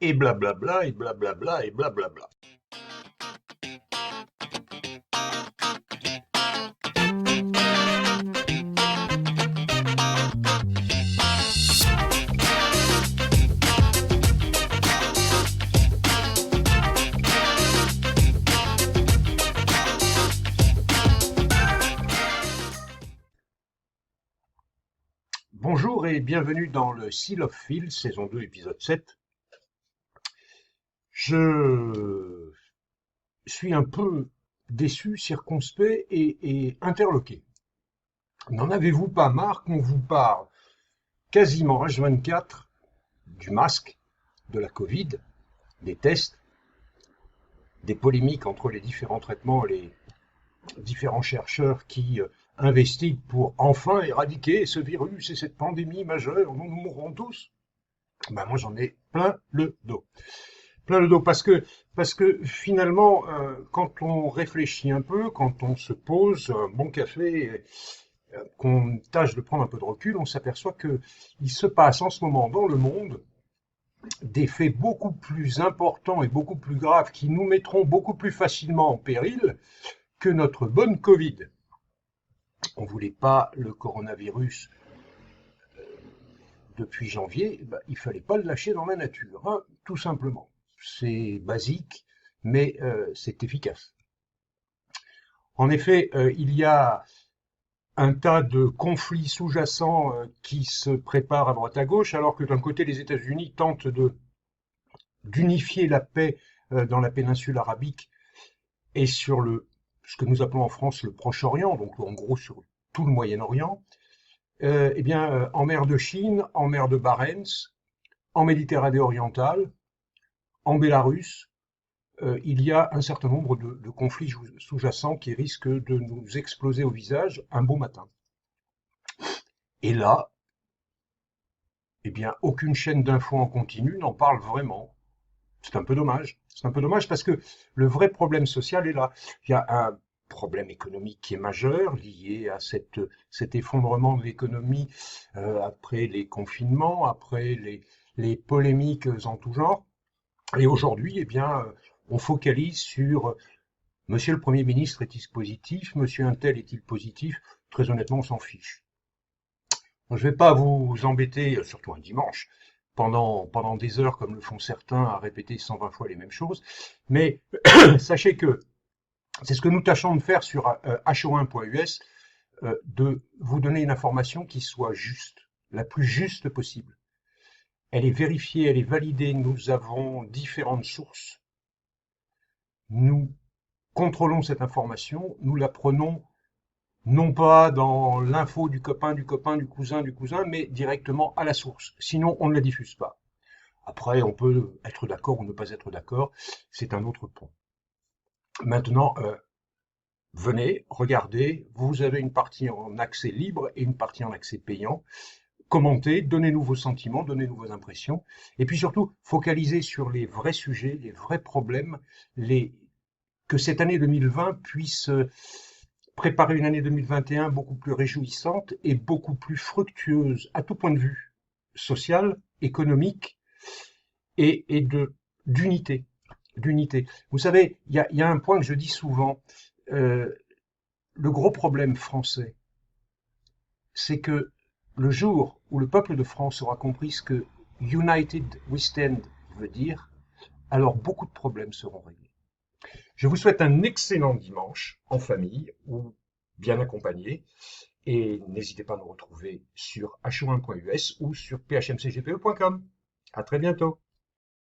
et blablabla, et blablabla, et blablabla. Bonjour et bienvenue dans le Seal of Phil, saison 2, épisode 7. Je suis un peu déçu, circonspect et interloqué. N'en avez-vous pas marre qu'on vous parle quasiment H24 du masque, de la Covid, des tests, des polémiques entre les différents traitements, les différents chercheurs qui investiguent pour enfin éradiquer ce virus et cette pandémie majeure dont nous mourrons tous? Moi j'en ai plein le dos. Plein le dos parce que finalement, quand on réfléchit un peu, quand on se pose un bon café, qu'on tâche de prendre un peu de recul, on s'aperçoit que il se passe en ce moment dans le monde des faits beaucoup plus importants et beaucoup plus graves qui nous mettront beaucoup plus facilement en péril que notre bonne Covid. On ne voulait pas le coronavirus depuis janvier, il ne fallait pas le lâcher dans la nature, hein, tout simplement. C'est basique, mais c'est efficace. En effet, il y a un tas de conflits sous-jacents qui se préparent à droite à gauche, alors que d'un côté, les États-Unis tentent d'unifier la paix dans la péninsule arabique et sur ce que nous appelons en France le Proche-Orient, donc en gros sur tout le Moyen-Orient. En mer de Chine, en mer de Barents, en Méditerranée orientale, en Bélarus, il y a un certain nombre de conflits sous-jacents qui risquent de nous exploser au visage un beau matin. Et là, aucune chaîne d'infos en continu n'en parle vraiment. C'est un peu dommage. C'est un peu dommage parce que le vrai problème social est là. Il y a un problème économique qui est majeur, lié à cet effondrement de l'économie après les confinements, après les polémiques en tout genre. Et aujourd'hui, on focalise sur Monsieur le Premier ministre est-il positif, Monsieur Untel est-il positif. Très honnêtement, on s'en fiche. Je ne vais pas vous embêter, surtout un dimanche, pendant des heures, comme le font certains, à répéter 120 fois les mêmes choses. Mais sachez que c'est ce que nous tâchons de faire sur ho1.us, de vous donner une information qui soit juste, la plus juste possible. Elle est vérifiée, elle est validée, nous avons différentes sources. Nous contrôlons cette information, nous la prenons non pas dans l'info du copain, du cousin, mais directement à la source. Sinon, on ne la diffuse pas. Après, on peut être d'accord ou ne pas être d'accord, c'est un autre point. Maintenant, venez, regardez, vous avez une partie en accès libre et une partie en accès payant. Commentez, donnez-nous vos sentiments, donnez-nous vos impressions, et puis surtout, focalisez sur les vrais sujets, les vrais problèmes, que cette année 2020 puisse préparer une année 2021 beaucoup plus réjouissante et beaucoup plus fructueuse à tout point de vue, social, économique et d'unité. Vous savez, il y a un point que je dis souvent, le gros problème français, c'est que le jour où le peuple de France aura compris ce que United We Stand veut dire, alors beaucoup de problèmes seront réglés. Je vous souhaite un excellent dimanche en famille ou bien accompagné et n'hésitez pas à nous retrouver sur ho1.us ou sur phmcgpe.com. À très bientôt.